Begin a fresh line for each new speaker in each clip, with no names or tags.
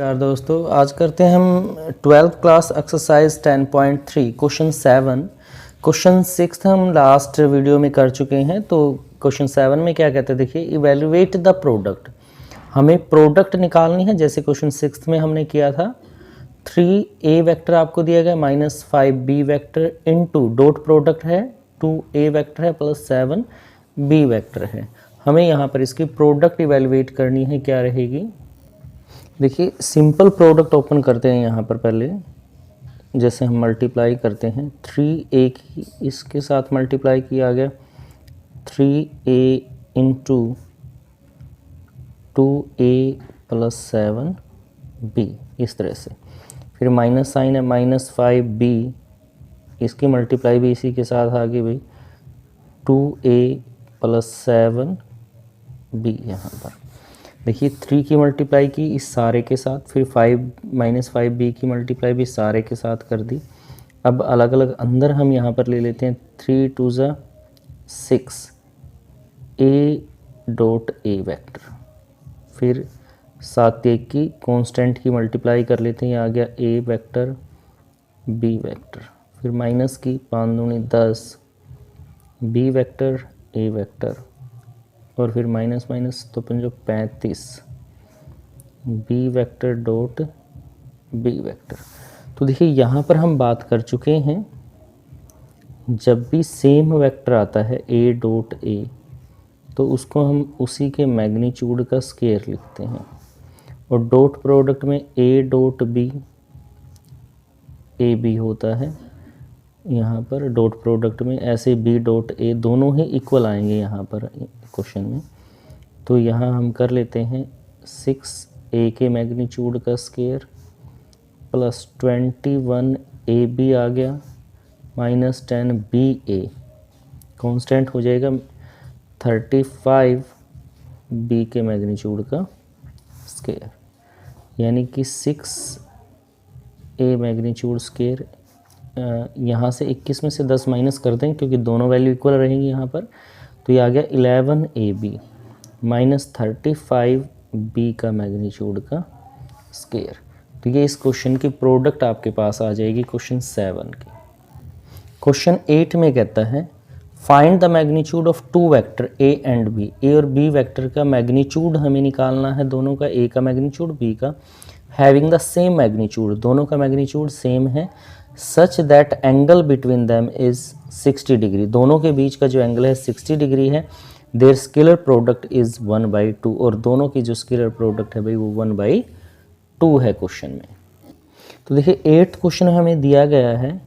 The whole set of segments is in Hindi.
नमस्कार दोस्तों, आज करते हैं हम 12th class exercise 10.3 question 7। Question 6 हम लास्ट वीडियो में कर चुके हैं। तो क्वेश्चन 7 में क्या कहते हैं, देखिए इवेल्युएट द प्रोडक्ट। हमें प्रोडक्ट निकालनी है, जैसे क्वेश्चन 6 में हमने किया था। 3a वेक्टर आपको दिया गया -5b vector into dot product है 2a वेक्टर है प्लस 7b वेक्टर है। हमें यहाँ पर इसकी प्रोडक्ट इवेल्युएट करनी है, क्या रहेगी। देखिए सिंपल प्रोडक्ट ओपन करते हैं यहाँ पर पहले, जैसे हम मल्टीप्लाई करते हैं 3a की इसके साथ मल्टीप्लाई किया गया 3a into 2a plus 7b, इस तरह से। फिर माइनस साइन है -5b, इसकी मल्टीप्लाई भी इसी के साथ आ गई भाई 2a प्लस 7b। यहाँ पर देखिए 3 की मल्टीप्लाई की इस सारे के साथ, फिर -5b की मल्टीप्लाई भी सारे के साथ कर दी। अब अलग अलग अंदर हम यहाँ पर ले लेते हैं 3 2 ज़ा 6 a डॉट a वेक्टर, फिर 7 1 की कांस्टेंट की मल्टीप्लाई कर लेते हैं, ये आ गया a वेक्टर b वेक्टर, फिर माइनस की 5 दूनी 10 b वेक्टर a वेक्टर, और फिर माइनस माइनस तो 35 B vector dot B vector. तो देखिए यहाँ पर हम बात कर चुके हैं, जब भी सेम वेक्टर आता है ए डॉट ए तो उसको हम उसी के मैग्नीट्यूड का स्केयर लिखते हैं, और डॉट प्रोडक्ट में A dot B A B होता है। यहाँ पर डॉट प्रोडक्ट में ऐसे बी डॉट ए दोनों ही इक्वल आएंगे यहाँ पर क्वेश्चन में। तो यहाँ हम कर लेते हैं 6a के मैग्नीट्यूड का स्केयर प्लस 21 ए बी आ गया माइनस 10 बी ए, कॉन्स्टेंट हो जाएगा 35 बी के मैग्नीट्यूड का स्केयर, यानी कि 6a मैग्नीट्यूड स्केयर। यहाँ से 21 में से 10 माइनस कर दें क्योंकि दोनों वैल्यू इक्वल रहेंगी यहाँ पर। तो ये आ गया 11ab माइनस 35b का मैग्नीट्यूड का स्केयर। तो ये इस क्वेश्चन की प्रोडक्ट आपके पास आ जाएगी क्वेश्चन 7 की। क्वेश्चन 8 में कहता है find the magnitude of 2 vector a and b। a और b वेक्टर का मैग्नीट्यूड हमें निकालना है, दोनों का, a का मैग्नीट्यूड b का, हैविंग द सेम मैग्नीट्यूड, दोनों का मैग्नीट्यूड सेम है, such that angle between them is 60 degree, दोनों के बीच का जो एंगल है 60 डिग्री है। देयर स्केलर प्रोडक्ट इज 1/2, और दोनों की जो स्केलर प्रोडक्ट है भाई वो 1/2 है क्वेश्चन में। तो देखिए 8th क्वेश्चन हमें दिया गया है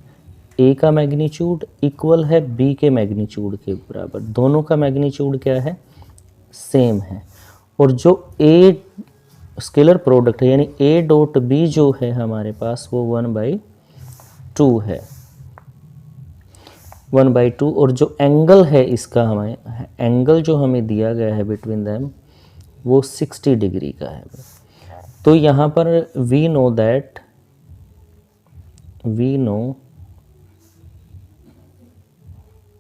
a का मैग्नीट्यूड इक्वल है b के मैग्नीट्यूड के बराबर, दोनों का मैग्नीट्यूड क्या है, सेम है, और जो a स्केलर प्रोडक्ट है यानी a डॉट b जो है हमारे पास वो 1/2 है, 1/2। और जो एंगल है इसका, हमें एंगल जो हमें दिया गया है बिटवीन दैम वो 60 डिग्री का है। तो यहाँ पर we know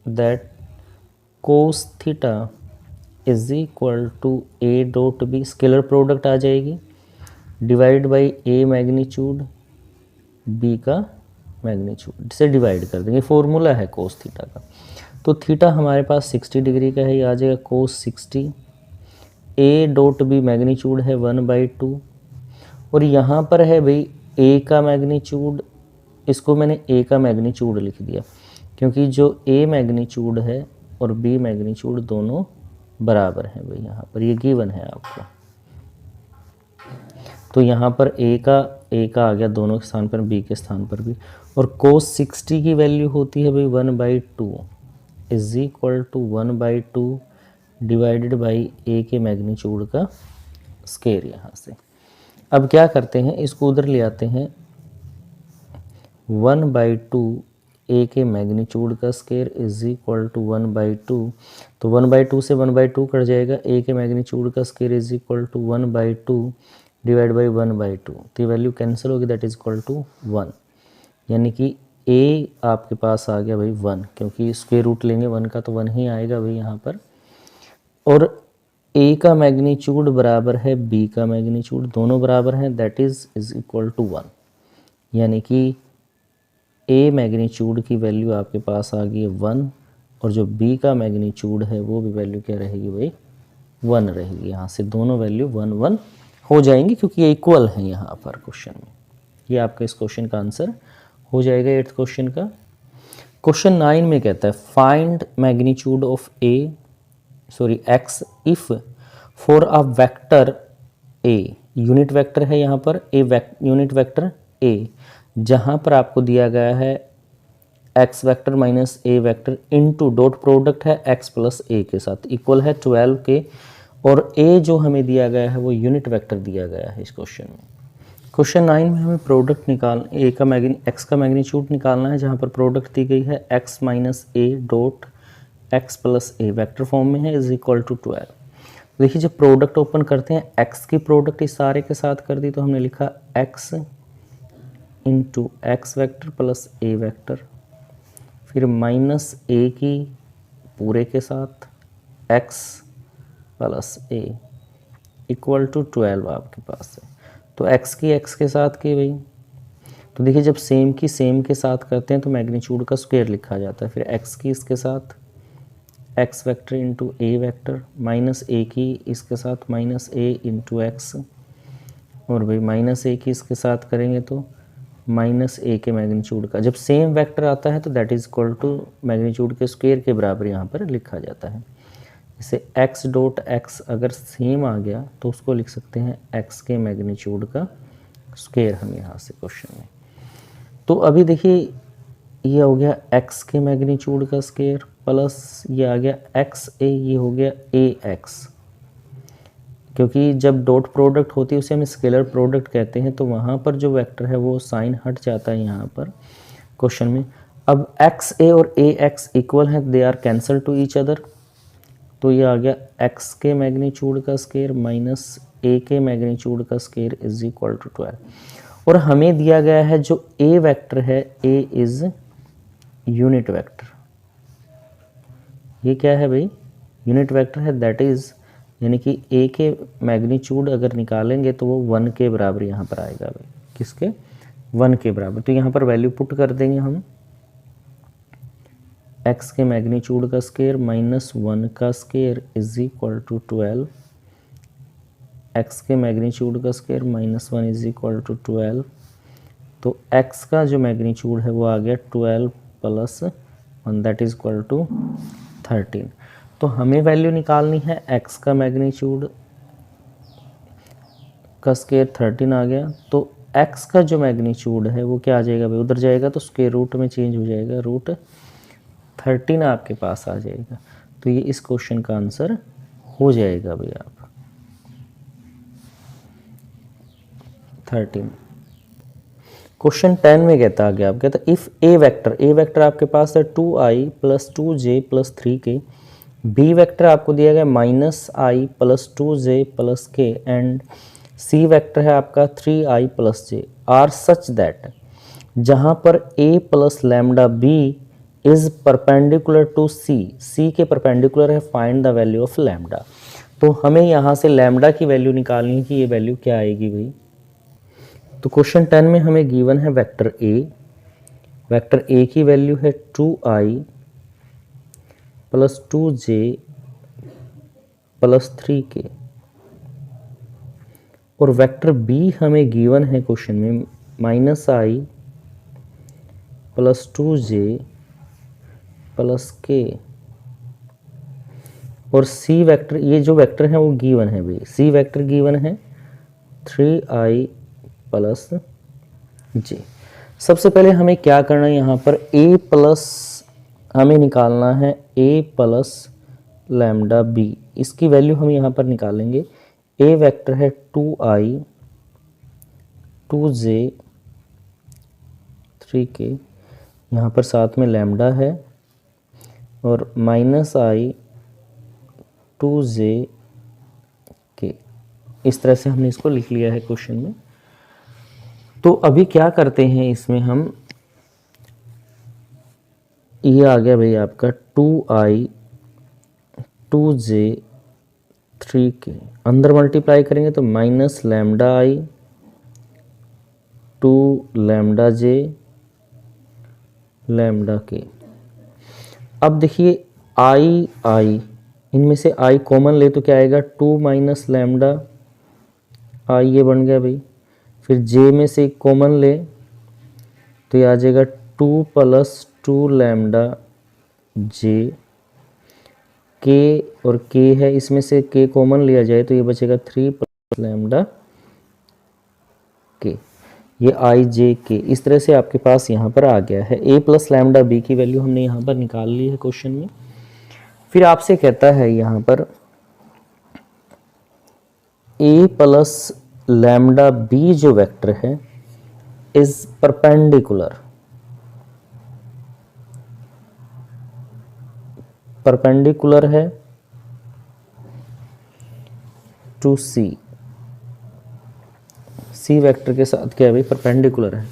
that cos theta is equal to A dot B, scalar product आ जाएगी, divide by A magnitude B का मैग्नीट्यूड से डिवाइड कर देंगे, फॉर्मूला है कोस थीटा का। तो थीटा हमारे पास 60 डिग्री का है, ये आ जाएगा कोस 60, ए डॉट बी मैग्नीट्यूड है 1/2, और यहाँ पर है भाई ए का मैग्नीट्यूड, इसको मैंने ए का मैग्नीट्यूड लिख दिया क्योंकि जो ए मैग्नीट्यूड है और बी मैग्नीट्यूड दोनों बराबर हैं भाई, यहाँ पर ये गिवन है आपको। तो यहाँ पर ए का आ गया दोनों के स्थान पर, बी के स्थान पर भी, और कोस 60 की वैल्यू होती है भाई 1/2 is equal to 1/2 divided by A के मैग्नीट्यूड का स्केयर। यहाँ से अब क्या करते हैं, इसको उधर ले आते हैं, 1/2 ए के मैग्नीट्यूड का स्केयर इज इक्वल टू 1/2, तो 1/2 से 1/2 कट जाएगा, ए के मैग्नीट्यूड का square is equal to 1/2 divide by 1/2, तो ये वैल्यू कैंसिल होगी, दैट इज इक्वल टू 1, यानी कि ए आपके पास आ गया भाई 1, क्योंकि स्क्वायर रूट लेंगे 1 का तो 1 ही आएगा भाई यहाँ पर। और ए का मैग्नीट्यूड बराबर है बी का मैग्नीट्यूड, दोनों बराबर हैं, दैट इज इक्वल टू 1। यानी कि ए मैग्नीट्यूड की वैल्यू आपके पास आ गई है 1, और जो बी का मैग्नीट्यूड है वो भी वैल्यू क्या रहेगी भाई, 1 रहेगी। यहाँ से दोनों वैल्यू 1 1 हो जाएंगी क्योंकि ये इक्वल है यहाँ पर क्वेश्चन में। ये आपका इस क्वेश्चन का आंसर हो जाएगा 8th क्वेश्चन का। क्वेश्चन 9 में कहता है find magnitude of x if for a vector A, unit vector है यहाँ पर यूनिट वेक्टर ए, जहाँ पर आपको दिया गया है एक्स वेक्टर माइनस ए वेक्टर इनटू डॉट प्रोडक्ट है एक्स प्लस ए के साथ इक्वल है 12 के, और ए जो हमें दिया गया है वो यूनिट वेक्टर दिया गया है इस क्वेश्चन में। क्वेश्चन 9 में हमें प्रोडक्ट एक्स का मैग्नीट्यूड निकालना है, जहाँ पर प्रोडक्ट दी गई है एक्स माइनस ए डॉट एक्स प्लस ए वेक्टर फॉर्म में है इज इक्वल टू 12। देखिए जब प्रोडक्ट ओपन करते हैं एक्स की प्रोडक्ट इस सारे के साथ कर दी तो हमने लिखा X into X vector plus A vector, फिर माइनस ए की पूरे के साथ X plus A equal to 12 आपके पास है। तो एक्स की एक्स के साथ की भाई, तो देखिए जब सेम की सेम के साथ करते हैं तो मैग्नीट्यूड का स्क्वायर लिखा जाता है। फिर एक्स की इसके साथ x vector into A vector, minus A की इसके साथ माइनस ए इंटू एक्स, और भाई माइनस ए की इसके साथ करेंगे तो माइनस ए के मैग्नीट्यूड का, जब सेम वेक्टर आता है तो that is equal to magnitude के स्क्वायर के बराबर यहाँ पर लिखा जाता है। जैसे एक्स डॉट एक्स अगर सेम आ गया तो उसको लिख सकते हैं एक्स के मैग्नीट्यूड का स्क्वायर हम यहाँ से क्वेश्चन में। तो अभी देखिए ये हो गया एक्स के मैग्नीट्यूड का स्क्वायर प्लस ये आ गया एक्स ए, ये हो गया ए एक्स, क्योंकि जब डॉट प्रोडक्ट होती है उसे हम स्केलर प्रोडक्ट कहते हैं, तो वहाँ पर जो वेक्टर है वो साइन हट जाता है यहाँ पर क्वेश्चन में। अब एक्स ए और ए एक्स इक्वल हैं, they are cancel to each other, तो ये आ गया एक्स के मैग्नीट्यूड का स्क्वायर माइनस ए के मैग्नीट्यूड का स्क्वायर इज इक्वल टू 12। और हमें दिया गया है जो ए वेक्टर है, ए इज यूनिट वेक्टर। ये क्या है भाई, यूनिट वेक्टर है, दैट इज यानी कि ए के मैग्नीट्यूड अगर निकालेंगे तो वो 1 के बराबर यहाँ पर आएगा भाई, किसके, 1 के बराबर। तो यहाँ पर वैल्यू पुट कर देंगे हम, एक्स के मैग्नीट्यूड का स्क्वायर माइनस 1 का square is equal to 12, X के मैग्नीट्यूड का square minus 1 is equal to 12। तो एक्स का जो मैग्नीट्यूड है वो आ गया 12 plus 1 that is equal to 13। तो हमें वैल्यू निकालनी है एक्स का मैग्नीट्यूड का स्क्वायर 13 आ गया, तो एक्स का जो मैग्नीट्यूड है वो क्या आ जाएगा भाई, उधर जाएगा तो स्क्वायर रूट में चेंज हो जाएगा, रूट 13 आपके पास आ जाएगा। तो ये इस क्वेश्चन का आंसर हो जाएगा भाई आप 13। क्वेश्चन 10 में कहता आगे आप कहता इफ ए वेक्टर आपके पास है 2i plus 2j plus 3k, B vector आपको दिया गया minus I plus 2j plus k, and C vector है आपका 3i plus j, R such that जहाँ पर a plus lambda B is perpendicular to C के परपेंडिकुलर है, find the value of lambda. तो हमें यहाँ से लैम्डा की वैल्यू निकालनी है कि ये वैल्यू क्या आएगी भाई। तो क्वेश्चन 10 में हमें गिवन है वेक्टर ए की वैल्यू है 2i plus 2j plus 3k, और वेक्टर बी हमें गिवन है क्वेश्चन में minus I plus 2j plus k, और सी वेक्टर, ये जो वेक्टर है वो गिवन है भाई, सी वेक्टर गिवन है 3i प्लस j। सबसे पहले हमें क्या करना है, यहाँ पर a प्लस हमें निकालना है a प्लस लैम्डा b, इसकी वैल्यू हम यहाँ पर निकालेंगे। a वेक्टर है 2i 2j 3k, यहाँ पर साथ में लैम्डा है, और माइनस आई 2j k, इस तरह से हमने इसको लिख लिया है क्वेश्चन में। तो अभी क्या करते हैं इसमें हम, ये आ गया भाई आपका 2i 2j 3k, अंदर मल्टीप्लाई करेंगे तो माइनस लैम्डा आई 2 लैम्डा जे लैम्डा के। अब देखिए आई आई, इनमें से आई कॉमन ले तो क्या आएगा 2 माइनस लैम्डा आई, ये बन गया भाई। फिर जे में से कॉमन ले तो ये आ जाएगा 2 प्लस 2 लैम्डा जे, के और के है, इसमें से के कॉमन लिया जाए तो ये बचेगा 3 प्लस लैम्डा के, ये आई जे के। इस तरह से आपके पास यहाँ पर आ गया है। ए प्लस लैम्डा बी की वैल्यू हमने यहाँ पर निकाल ली है क्वेश्चन में। फिर आपसे कहता है यहाँ पर ए प्लस लैम्डा बी जो वेक्टर है इज परपेंडिकुलर है टू सी वेक्टर के साथ क्या है भाई, परपेंडिकुलर है।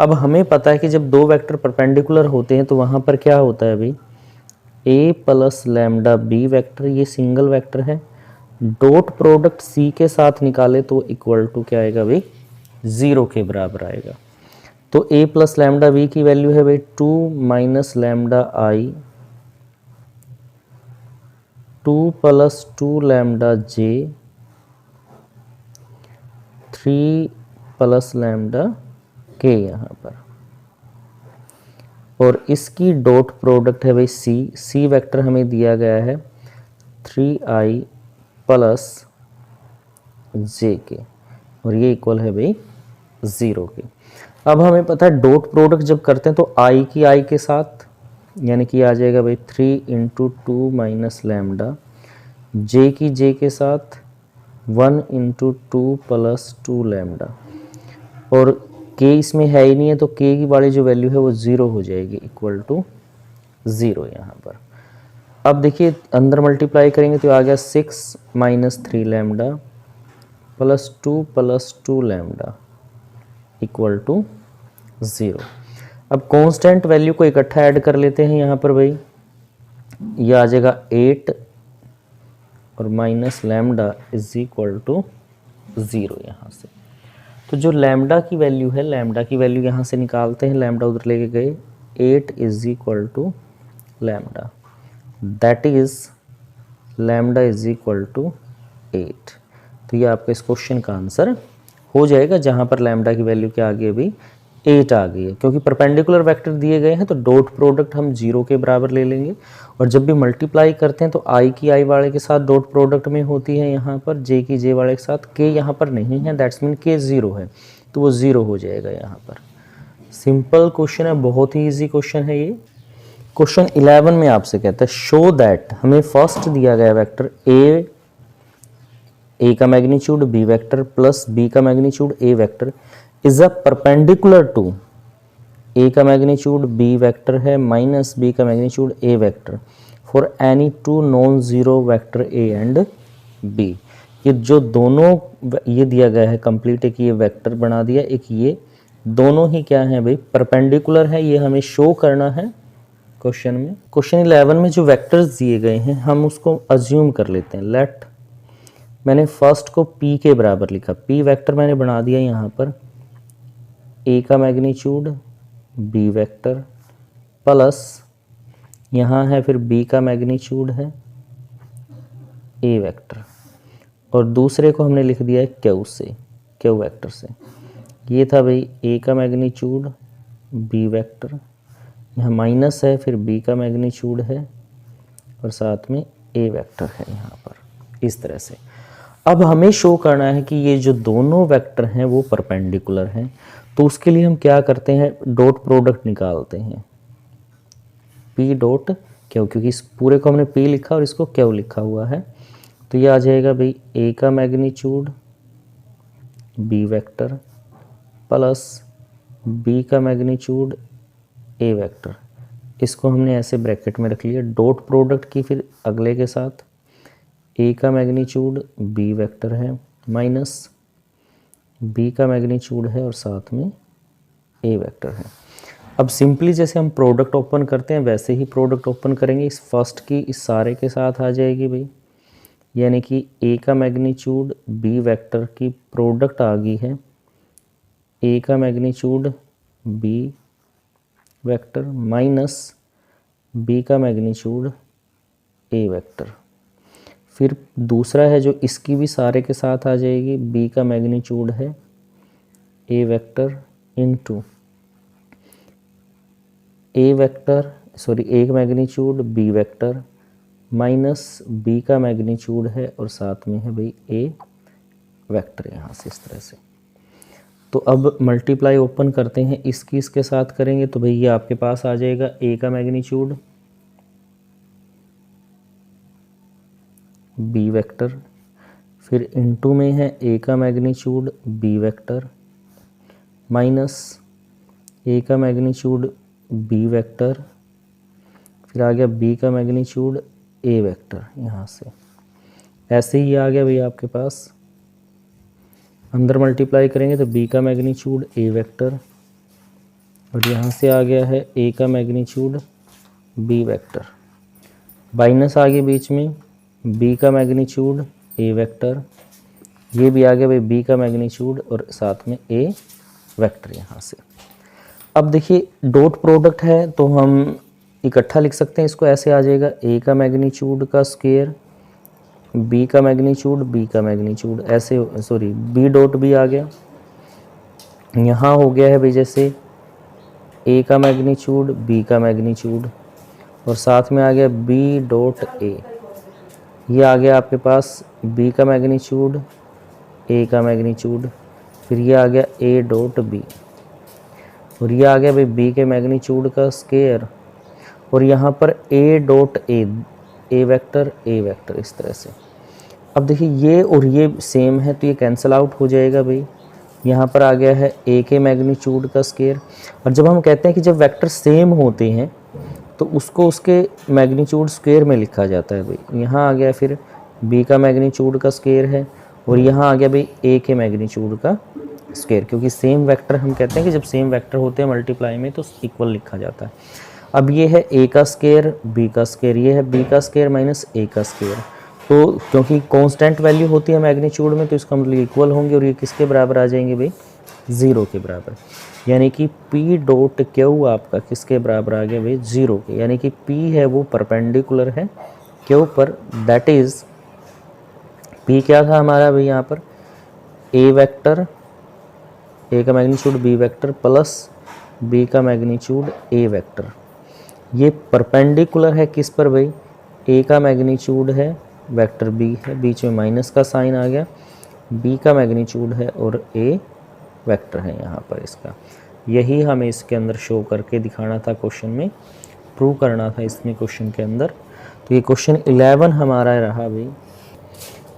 अब हमें पता है कि जब दो वेक्टर परपेंडिकुलर होते हैं तो वहां पर क्या होता है भाई, ए प्लस लैम्डा बी वेक्टर, ये सिंगल वेक्टर है, डॉट प्रोडक्ट सी के साथ निकाले तो इक्वल टू क्या आएगा भाई, 0 के बराबर आएगा। तो ए प्लस लैम्डा बी की वैल्यू है भाई 2 माइनस लैम्डा आई 2 प्लस 2 लैम्डा जे 3 प्लस लैम्डा के यहाँ पर, और इसकी डॉट प्रोडक्ट है भाई सी वेक्टर हमें दिया गया है 3i प्लस जे के, और ये इक्वल है भाई 0 के। अब हमें पता है डॉट प्रोडक्ट जब करते हैं तो i की i के साथ, यानी कि आ जाएगा भाई 3 इंटू 2 माइनस लैम्डा, जे की जे के साथ 1 इंटू 2 प्लस 2 लैम्डा, और k इसमें है ही नहीं है तो k की वाली जो वैल्यू है वो 0 हो जाएगी, इक्वल टू 0 यहाँ पर। अब देखिए अंदर मल्टीप्लाई करेंगे तो आ गया 6 minus 3 lambda plus 2 lambda equal to 0। अब कांस्टेंट वैल्यू को इकट्ठा ऐड कर लेते हैं यहाँ पर भाई, ये आ जाएगा 8 और minus lambda is equal to 0 यहाँ से। तो जो लैम्डा की वैल्यू है, लैम्डा की वैल्यू यहाँ से निकालते हैं, लैम्डा उधर लेके गए, 8 is equal to lambda, that is lambda is equal to 8। तो ये आपका इस क्वेश्चन का आंसर हो जाएगा, जहाँ पर लैम्डा की वैल्यू क्या आ गई अभी 8 आ गई है। क्योंकि परपेंडिकुलर वेक्टर दिए गए हैं तो डॉट प्रोडक्ट हम 0 के बराबर ले लेंगे, और जब भी मल्टीप्लाई करते हैं तो i की i वाले के साथ डॉट प्रोडक्ट में होती है यहाँ पर, j की j वाले के साथ, k यहाँ पर नहीं है, दैट्स मीन k 0 है, तो वो 0 हो जाएगा यहाँ पर। सिंपल क्वेश्चन है, बहुत ही ईजी क्वेश्चन है ये। क्वेश्चन 11 में आपसे कहता है शो दैट, हमें फर्स्ट दिया गया वेक्टर ए का magnitude B vector plus B का magnitude A vector is a perpendicular to, A का मैग्नीट्यूड बी वेक्टर है माइनस बी का magnitude A vector for any two non zero vector A and B. ये जो दोनों ये दिया गया है कंप्लीट, एक ये वेक्टर बना दिया, एक ये, दोनों ही क्या है भाई परपेंडिकुलर है, ये हमें शो करना है क्वेश्चन में। क्वेश्चन 11 में जो वेक्टर्स दिए गए हैं हम उसको अज्यूम कर लेते हैं। लेट, मैंने फर्स्ट को p के बराबर लिखा, p वेक्टर मैंने बना दिया यहाँ पर, a का मैग्नीट्यूड b वेक्टर प्लस यहाँ है फिर b का मैग्नीट्यूड है a वेक्टर, और दूसरे को हमने लिख दिया है q वेक्टर से। ये था भाई a का मैग्नीट्यूड b वेक्टर, यहाँ माइनस है फिर b का मैग्नीट्यूड है और साथ में a वेक्टर है यहाँ पर, इस तरह से। अब हमें शो करना है कि ये जो दोनों वेक्टर हैं वो परपेंडिकुलर हैं, तो उसके लिए हम क्या करते हैं, डॉट प्रोडक्ट निकालते हैं, p डॉट क्यू, क्योंकि इस पूरे को हमने p लिखा और इसको क्यू लिखा हुआ है, तो ये आ जाएगा भाई a का magnitude b vector plus b का मैग्नीट्यूड a वेक्टर, इसको हमने ऐसे ब्रैकेट में रख लिया, डॉट प्रोडक्ट की फिर अगले के साथ a का मैग्नीट्यूड b वेक्टर है माइनस b का मैग्नीट्यूड है और साथ में a वेक्टर है। अब सिंपली जैसे हम प्रोडक्ट ओपन करते हैं वैसे ही प्रोडक्ट ओपन करेंगे, इस फर्स्ट की इस सारे के साथ आ जाएगी भाई, यानी कि ए का मैग्नीट्यूड बी वेक्टर की प्रोडक्ट आ गई है, ए का magnitude B vector minus B का मैग्नीट्यूड ए वेक्टर। फिर दूसरा है जो इसकी भी सारे के साथ आ जाएगी, बी का मैग्नीट्यूड है A vector into A vector A का magnitude B vector minus B का मैग्नीट्यूड है और साथ में है भाई ए वेक्टर, यहाँ से इस तरह से। तो अब मल्टीप्लाई ओपन करते हैं, इसकी इसके साथ करेंगे तो भाई ये आपके पास आ जाएगा ए का मैग्नीट्यूड बी वेक्टर, फिर इनटू में है ए का मैग्नीट्यूड बी वेक्टर माइनस ए का मैग्नीट्यूड बी वेक्टर, फिर आ गया बी का मैग्नीट्यूड ए वेक्टर, यहाँ से ऐसे ही आ गया भाई आपके पास। अंदर मल्टीप्लाई करेंगे तो बी का मैग्नीट्यूड ए वेक्टर और यहाँ से आ गया है ए का मैग्नीट्यूड बी वेक्टर, माइनस आ गया बीच में बी का मैग्नीट्यूड ए वेक्टर, ये भी आ गया भाई बी का मैग्नीट्यूड और साथ में ए वेक्टर यहाँ से। अब देखिए डॉट प्रोडक्ट है तो हम इकट्ठा लिख सकते हैं, इसको ऐसे आ जाएगा ए का मैग्नीट्यूड का स्क्वायर बी का मैग्नीट्यूड ऐसे, बी डॉट बी आ गया, यहाँ हो गया है भाई जैसे ए का मैग्नीट्यूड बी का मैग्नीट्यूड और साथ में आ गया बी डॉट ए, ये आ गया आपके पास बी का मैग्नीट्यूड ए का मैग्नीट्यूड, फिर ये आ गया ए डॉट बी और ये आ गया भाई बी के मैग्नीट्यूड का स्क्वायर और यहाँ पर ए डॉट ए वेक्टर इस तरह से। अब देखिए ये और ये सेम है तो ये कैंसिल आउट हो जाएगा भाई, यहाँ पर आ गया है ए के मैग्नीट्यूड का स्क्वायर। और जब हम कहते हैं कि जब वेक्टर सेम होते हैं तो उसको उसके मैग्नीट्यूड स्क्वायर में लिखा जाता है भाई, यहाँ आ गया फिर बी का मैग्नीट्यूड का स्क्वायर है और यहाँ आ गया भाई ए के मैग्नीट्यूड का स्क्वायर, क्योंकि सेम वेक्टर हम कहते हैं कि जब सेम वेक्टर होते हैं मल्टीप्लाई में तो इक्वल लिखा जाता है। अब ये है ए का स्क्वायर बी का स्क्वायर, ये है बी का स्क्वायर माइनस ए का स्क्वायर, तो क्योंकि कांस्टेंट वैल्यू होती है मैग्नीट्यूड में तो इसका मतलब इक्वल होंगे और ये किसके बराबर आ जाएंगे भाई 0 के बराबर, यानी कि पी डॉट क्यू आपका किसके बराबर आ गया भाई 0 के, यानी कि पी है वो परपेंडिकुलर है क्यू पर, दैट इज पी क्या था हमारा भाई यहाँ पर ए वेक्टर ए का magnitude B vector plus B का मैग्नीट्यूड ए वेक्टर, ये परपेंडिकुलर है किस पर भाई ए का मैग्नीट्यूड है वेक्टर बी है, बीच में माइनस का साइन आ गया, बी का मैग्नीट्यूड है और ए वेक्टर है यहाँ पर इसका, यही हमें इसके अंदर शो करके दिखाना था, क्वेश्चन में प्रूव करना था इसमें क्वेश्चन के अंदर। तो ये क्वेश्चन 11 हमारा रहा भाई।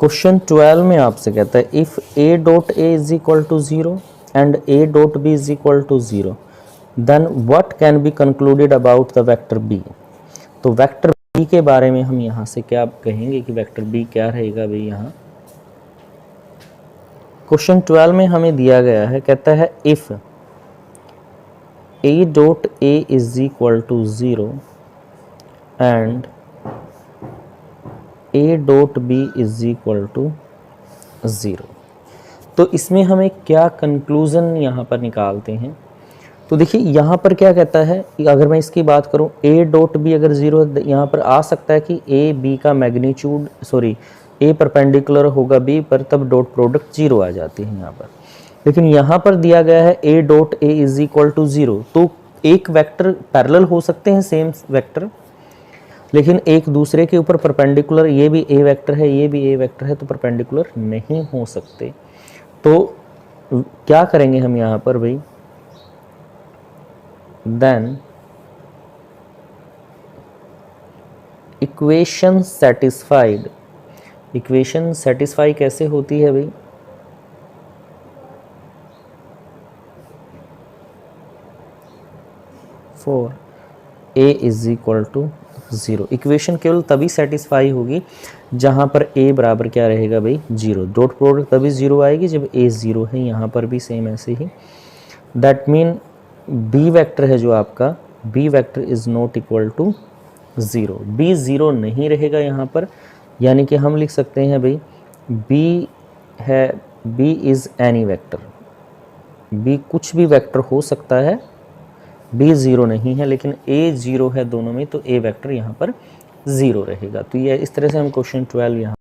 क्वेश्चन 12 में आपसे कहता है if A dot A is equal to 0 and A dot B is equal to 0 then what can be concluded about the vector B. तो वेक्टर बी के बारे में हम यहाँ से क्या कहेंगे कि वेक्टर बी क्या रहेगा भाई। यहाँ क्वेश्चन 12 में हमें दिया गया है, कहता है if A dot A is equal to 0 and A dot B is equal to 0, तो इसमें हमें क्या कंक्लूजन यहाँ पर निकालते हैं। तो देखिए यहाँ पर क्या कहता है कि अगर मैं इसकी बात करूँ ए डॉट बी अगर 0, यहाँ पर आ सकता है कि ए बी का मैग्नीट्यूड ए परपेंडिकुलर होगा बी पर, तब डॉट प्रोडक्ट 0 आ जाती है यहाँ पर। लेकिन यहाँ पर दिया गया है A dot A is equal to 0, तो एक वेक्टर पैरेलल हो सकते हैं सेम वेक्टर, लेकिन एक दूसरे के ऊपर परपेंडिकुलर, ये भी ए वेक्टर है ये भी ए वेक्टर है, तो परपेंडिकुलर नहीं हो सकते। तो क्या करेंगे हम यहाँ पर भाई, then equation satisfied, equation satisfy कैसे होती है भाई, for A is equal to 0। Equation केवल तभी सेटिस्फाई होगी जहाँ पर a बराबर क्या रहेगा भाई 0, डॉट प्रोडक्ट तभी 0 आएगी जब a 0 है, यहाँ पर भी सेम ऐसे ही। दैट मीन b वेक्टर है जो आपका, b vector is not equal to 0, b 0 नहीं रहेगा यहाँ पर, यानी कि हम लिख सकते हैं भाई बी है, बी इज़ एनी वेक्टर, बी कुछ भी वेक्टर हो सकता है, बी ज़ीरो नहीं है, लेकिन ए ज़ीरो है दोनों में, तो ए वेक्टर यहाँ पर ज़ीरो रहेगा। तो ये इस तरह से हम क्वेश्चन 12 यहाँ